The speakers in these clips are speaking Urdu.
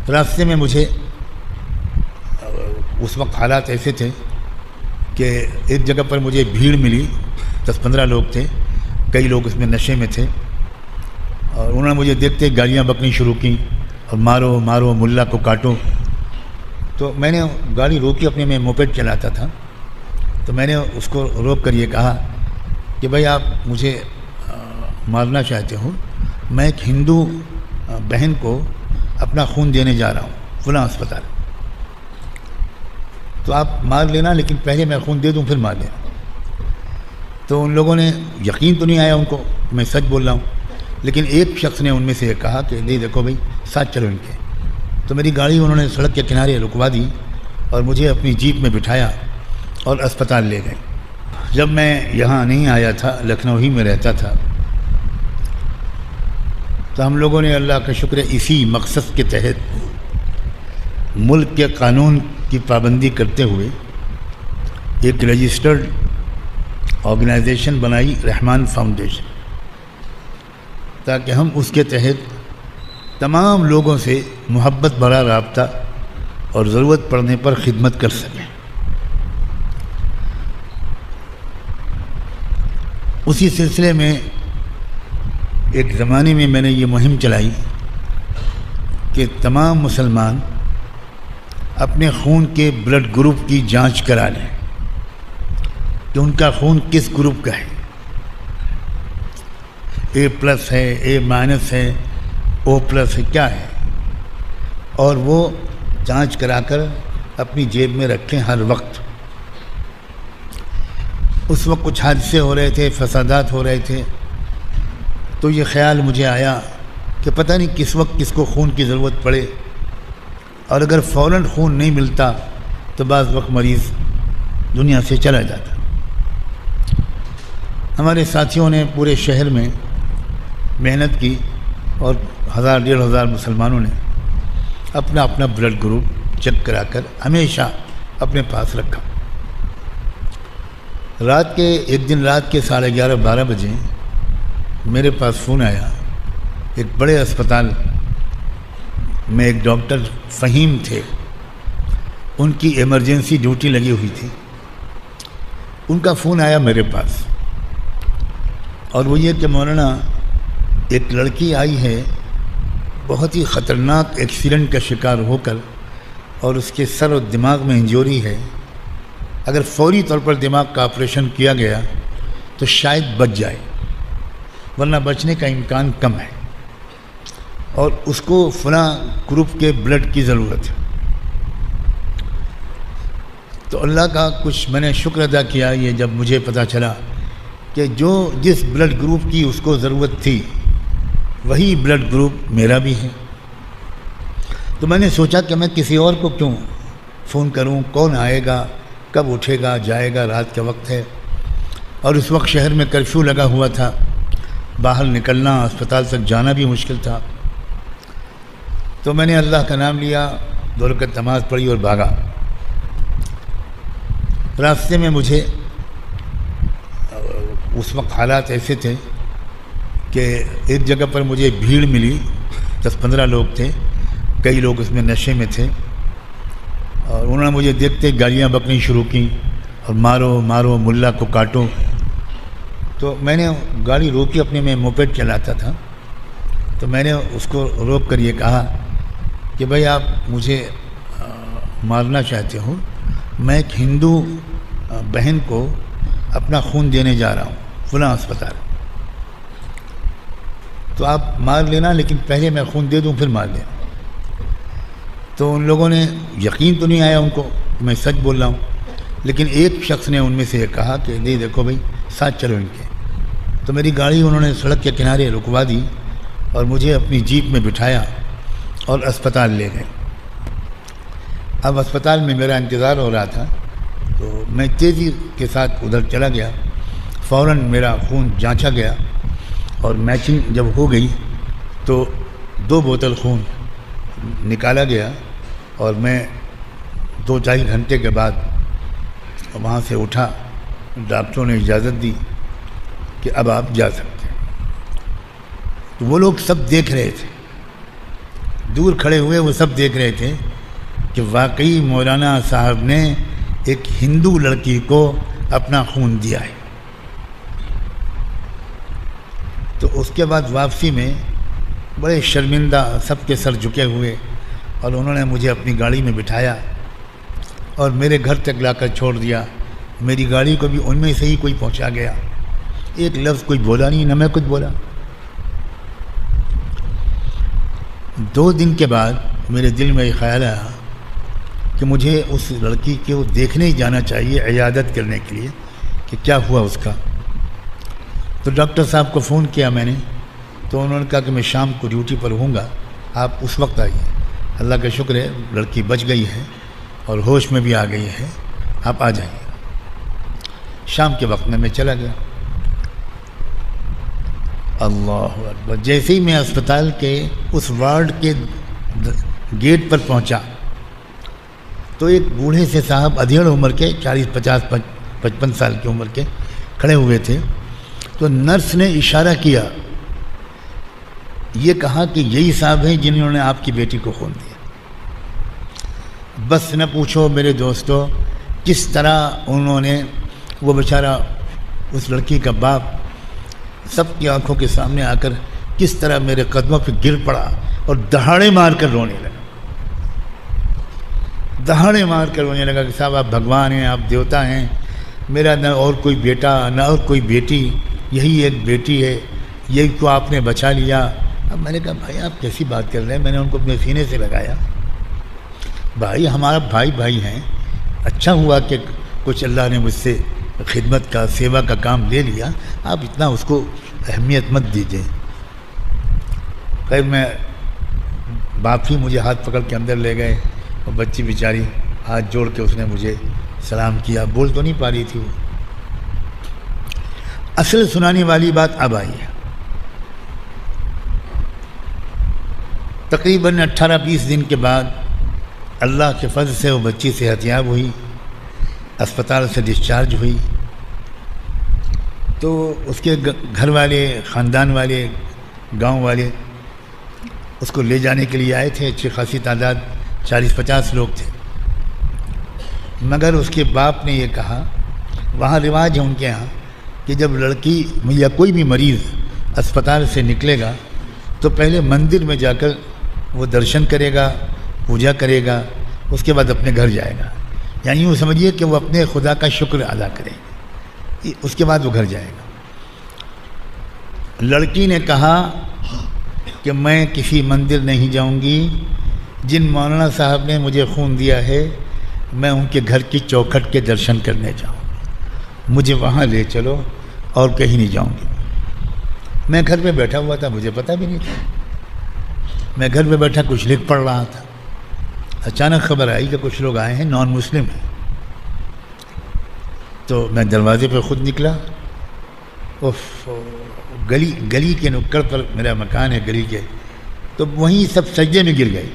راستے میں مجھے اس وقت حالات ایسے تھے کہ ایک جگہ پر مجھے بھیڑ ملی، 10-15 لوگ تھے، کئی لوگ اس میں نشے میں تھے، اور انہوں نے مجھے دیکھتے گالیاں بکنی شروع کی اور مارو مارو ملا کو کاٹو۔ تو میں نے گاڑی روکی، اپنے میں موپیڈ چلاتا تھا، تو میں نے اس کو روک کر یہ کہا کہ بھائی آپ مجھے مارنا چاہتے ہو، میں ایک ہندو بہن کو اپنا خون دینے جا رہا ہوں فلاں اسپتال، تو آپ مار لینا، لیکن پہلے میں خون دے دوں پھر مار لینا۔ تو ان لوگوں نے یقین تو نہیں آیا ان کو میں سچ بول رہا ہوں، لیکن ایک شخص نے ان میں سے یہ کہا کہ نہیں دیکھو بھائی ساتھ چلو ان کے۔ تو میری گاڑی انہوں نے سڑک کے کنارے رکوا دی اور مجھے اپنی جیپ میں بٹھایا اور اسپتال لے گئے۔ جب میں یہاں نہیں آیا تھا، لکھنؤ ہی میں رہتا تھا، تو ہم لوگوں نے اللہ کا شکر ہے اسی مقصد کے تحت ملک کے قانون کی پابندی کرتے ہوئے ایک رجسٹرڈ آرگنائزیشن بنائی، رحمان فاؤنڈیشن، تاکہ ہم اس کے تحت تمام لوگوں سے محبت بھرا رابطہ اور ضرورت پڑنے پر خدمت کر سکیں۔ اسی سلسلے میں ایک زمانے میں نے یہ مہم چلائی کہ تمام مسلمان اپنے خون کے بلڈ گروپ کی جانچ کرا لیں کہ ان کا خون کس گروپ کا ہے، A+ ہے، A- ہے، O+ ہے، کیا ہے، اور وہ جانچ کرا کر اپنی جیب میں رکھیں ہر وقت۔ اس وقت کچھ حادثے ہو رہے تھے، فسادات ہو رہے تھے، تو یہ خیال مجھے آیا کہ پتہ نہیں کس وقت کس کو خون کی ضرورت پڑے، اور اگر فوراً خون نہیں ملتا تو بعض وقت مریض دنیا سے چلا جاتا۔ ہمارے ساتھیوں نے پورے شہر میں محنت کی اور 1000-1500 مسلمانوں نے اپنا اپنا بلڈ گروپ چیک کرا کر ہمیشہ اپنے پاس رکھا۔ ایک دن رات کے 11:30-12 بجے میرے پاس فون آیا، ایک بڑے اسپتال میں ایک ڈاکٹر فہیم تھے، ان کی ایمرجنسی ڈیوٹی لگی ہوئی تھی، ان کا فون آیا میرے پاس، اور وہ یہ کہ مولانا ایک لڑکی آئی ہے، بہت ہی خطرناک ایکسیڈنٹ کا شکار ہو کر، اور اس کے سر اور دماغ میں انجوری ہے، اگر فوری طور پر دماغ کا آپریشن کیا گیا تو شاید بچ جائے، ورنہ بچنے کا امکان کم ہے، اور اس کو فلاں گروپ کے بلڈ کی ضرورت ہے۔ تو اللہ کا کچھ میں نے شکر ادا کیا یہ جب مجھے پتہ چلا کہ جس بلڈ گروپ کی اس کو ضرورت تھی وہی بلڈ گروپ میرا بھی ہے۔ تو میں نے سوچا کہ میں کسی اور کو کیوں فون کروں، کون آئے گا، کب اٹھے گا جائے گا، رات کا وقت ہے، اور اس وقت شہر میں کرفیو لگا ہوا تھا، باہر نکلنا، اسپتال تک جانا بھی مشکل تھا۔ تو میں نے اللہ کا نام لیا، 2 رکعت نماز پڑھی اور بھاگا۔ راستے میں مجھے اس وقت حالات ایسے تھے کہ ایک جگہ پر مجھے بھیڑ ملی، 10-15 لوگ تھے، کئی لوگ اس میں نشے میں تھے، اور انہوں نے مجھے دیکھتے گالیاں بکنی شروع کی اور مارو مارو ملا کو کاٹو۔ تو میں نے گاڑی روکی، اپنے میں موپیڈ چلاتا تھا، تو میں نے اس کو روک کر یہ کہا کہ بھائی آپ مجھے مارنا چاہتے ہو، میں ایک ہندو بہن کو اپنا خون دینے جا رہا ہوں فلاں اسپتال، تو آپ مار لینا، لیکن پہلے میں خون دے دوں پھر مار لینا۔ تو ان لوگوں نے یقین تو نہیں آیا ان کو میں سچ بول رہا ہوں، لیکن ایک شخص نے ان میں سے یہ کہا کہ نہیں دیکھو بھائی ساتھ چلو ان کے۔ تو میری گاڑی انہوں نے سڑک کے کنارے رکوا دی اور مجھے اپنی جیپ میں بٹھایا اور اسپتال لے گئے۔ اب اسپتال میں میرا انتظار ہو رہا تھا، تو میں تیزی کے ساتھ ادھر چلا گیا، فوراً میرا خون جانچا گیا، اور میچنگ جب ہو گئی تو 2 بوتل خون نکالا گیا، اور میں 2-4 گھنٹے کے بعد وہاں سے اٹھا، ڈاکٹروں نے اجازت دی کہ اب آپ جا سکتے ہیں۔ تو وہ لوگ سب دیکھ رہے تھے، دور کھڑے ہوئے وہ سب دیکھ رہے تھے کہ واقعی مولانا صاحب نے ایک ہندو لڑکی کو اپنا خون دیا ہے۔ تو اس کے بعد واپسی میں بڑے شرمندہ سب کے سر جھکے ہوئے، اور انہوں نے مجھے اپنی گاڑی میں بٹھایا اور میرے گھر تک لا کر چھوڑ دیا۔ میری گاڑی کو بھی ان میں سے ہی کوئی پہنچا گیا، ایک لفظ کوئی بولا نہیں، نہ میں کچھ بولا۔ 2 دن کے بعد میرے دل میں یہ خیال آیا کہ مجھے اس لڑکی کو دیکھنے ہی جانا چاہیے عیادت کرنے کے لیے کہ کیا ہوا اس کا۔ تو ڈاکٹر صاحب کو فون کیا میں نے، تو انہوں نے کہا کہ میں شام کو ڈیوٹی پر ہوں گا، آپ اس وقت آئیے۔ اللہ کا شکر ہے لڑکی بچ گئی ہے اور ہوش میں بھی آ گئی ہے، آپ آ جائیے۔ شام کے وقت میں چلا گیا۔ اللہ اکبر! جیسے ہی میں اسپتال کے اس وارڈ کے گیٹ پر پہنچا تو ایک بوڑھے سے صاحب ادھیڑ عمر کے 40 50 55 سال کی عمر کے کھڑے ہوئے تھے۔ تو نرس نے اشارہ کیا، یہ کہا کہ یہی صاحب ہیں جنہوں نے آپ کی بیٹی کو خون دیا۔ بس نہ پوچھو میرے دوستو کس طرح انہوں نے، وہ بیچارہ اس لڑکی کا باپ سب کی آنکھوں کے سامنے آ کر کس طرح میرے قدموں پہ گر پڑا اور دہاڑے مار کر رونے لگا، دہاڑے مار کر رونے لگا کہ صاحب آپ بھگوان ہیں، آپ دیوتا ہیں، میرا نہ اور کوئی بیٹا نہ اور کوئی بیٹی، یہی ایک بیٹی ہے، یہی کو آپ نے بچا لیا۔ اب میں نے کہا بھائی آپ کیسی بات کر رہے ہیں؟ میں نے ان کو اپنے سینے سے لگایا، بھائی ہمارا بھائی ہیں، اچھا ہوا کہ کچھ اللہ نے مجھ سے خدمت کا سیوا کا کام لے لیا، آپ اتنا اس کو اہمیت مت دیجیے۔ خیر میں باپ ہی مجھے ہاتھ پکڑ کے اندر لے گئے، اور بچی بیچاری ہاتھ جوڑ کے اس نے مجھے سلام کیا، بول تو نہیں پا رہی تھی وہ۔ اصل سنانے والی بات اب آئی ہے۔ تقریباً 18-20 دن کے بعد اللہ کے فضل سے وہ بچی صحت یاب ہوئی، اسپتال سے ڈسچارج ہوئی۔ تو اس کے گھر والے، خاندان والے، گاؤں والے اس کو لے جانے کے لیے آئے تھے، اچھی خاصی تعداد 40-50 لوگ تھے، مگر اس کے باپ نے یہ کہا، وہاں رواج ہے ان کے ہاں کہ جب لڑکی یا کوئی بھی مریض اسپتال سے نکلے گا تو پہلے مندر میں جا کر وہ درشن کرے گا، پوجا کرے گا، اس کے بعد اپنے گھر جائے گا، یعنی یوں سمجھیے کہ وہ اپنے خدا کا شکر ادا کرے، اس کے بعد وہ گھر جائے گا۔ لڑکی نے کہا کہ میں کسی مندر نہیں جاؤں گی، جن مولانا صاحب نے مجھے خون دیا ہے میں ان کے گھر کی چوکھٹ کے درشن کرنے جاؤں، مجھے وہاں لے چلو اور کہیں نہیں جاؤں گی۔ میں گھر پہ بیٹھا ہوا تھا، مجھے پتہ بھی نہیں تھا، میں گھر پہ بیٹھا کچھ لکھ پڑھ رہا تھا، اچانک خبر آئی کہ کچھ لوگ آئے ہیں، نان مسلم ہیں۔ تو میں دروازے پہ خود نکلا، گلی کے نکڑ پر میرا مکان ہے گلی کے، تو وہیں سب سجدے میں گر گئے،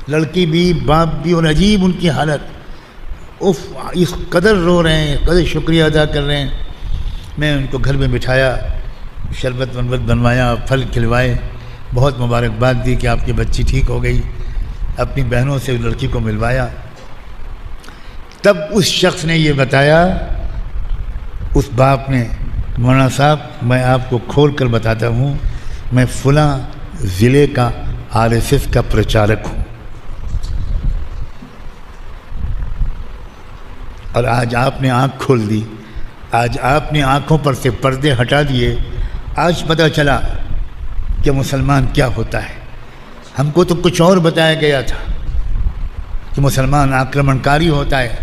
لڑکی بھی باپ بھی، اور عجیب ان کی حالت، اس قدر رو رہے ہیں، قدر شکریہ ادا کر رہے ہیں۔ میں ان کو گھر میں بٹھایا، شربت بنوایا، پھل کھلوائے، بہت مبارکباد دی کہ آپ کی بچی ٹھیک ہو گئی، اپنی بہنوں سے لڑکی کو ملوایا۔ تب اس شخص نے یہ بتایا، اس باپ نے، مولانا صاحب میں آپ کو کھول کر بتاتا ہوں، میں فلاں ضلع کا RSS کا پرچارک ہوں، اور آج آپ نے آنکھ کھول دی، آج آپ نے آنکھوں پر سے پردے ہٹا دیے، آج پتہ چلا کہ مسلمان کیا ہوتا ہے۔ ہم کو تو کچھ اور بتایا گیا تھا کہ مسلمان آکرمنکاری ہوتا ہے،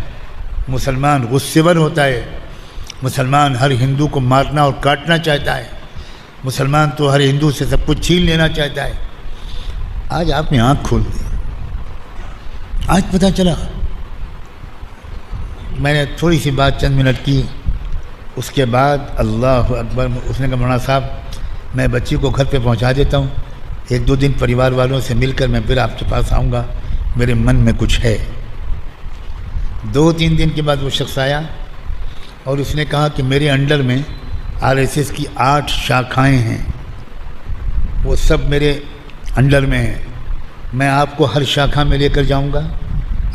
مسلمان غصے ور ہوتا ہے، مسلمان ہر ہندو کو مارنا اور کاٹنا چاہتا ہے، مسلمان تو ہر ہندو سے سب کچھ چھین لینا چاہتا ہے۔ آج آپ نے آنکھ کھول دی، آج پتہ چلا۔ میں نے تھوڑی سی بات چند منٹ کی، اس کے بعد اللہ اکبر، اس نے کہا مولانا صاحب میں بچی کو گھر پہ پہنچا دیتا ہوں، 1-2 دن پریوار والوں سے مل کر میں پھر آپ کے پاس آؤں گا، میرے من میں کچھ ہے۔ 2-3 دن کے بعد وہ شخص آیا اور اس نے کہا کہ میرے انڈر میں RSS کی 8 شاخائیں ہیں، وہ سب میرے انڈر میں ہیں، میں آپ کو ہر شاخہ میں لے کر جاؤں گا،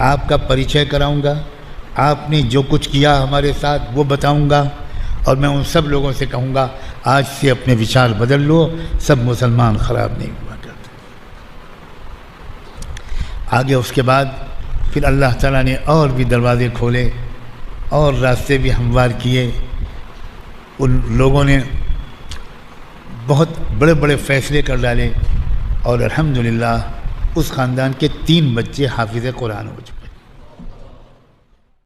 آپ کا پریچے کراؤں گا، آپ نے جو کچھ کیا ہمارے ساتھ وہ بتاؤں گا، اور میں ان سب لوگوں سے کہوں گا آج سے اپنے وچار بدل لو، سب مسلمان خراب نہیں ہوا کرتے۔ آگے اس کے بعد پھر اللہ تعالیٰ نے اور بھی دروازے کھولے اور راستے بھی ہموار کیے، ان لوگوں نے بہت بڑے بڑے فیصلے کر ڈالے، اور الحمدللہ اس خاندان کے 3 بچے حافظ قرآن ہو چکے۔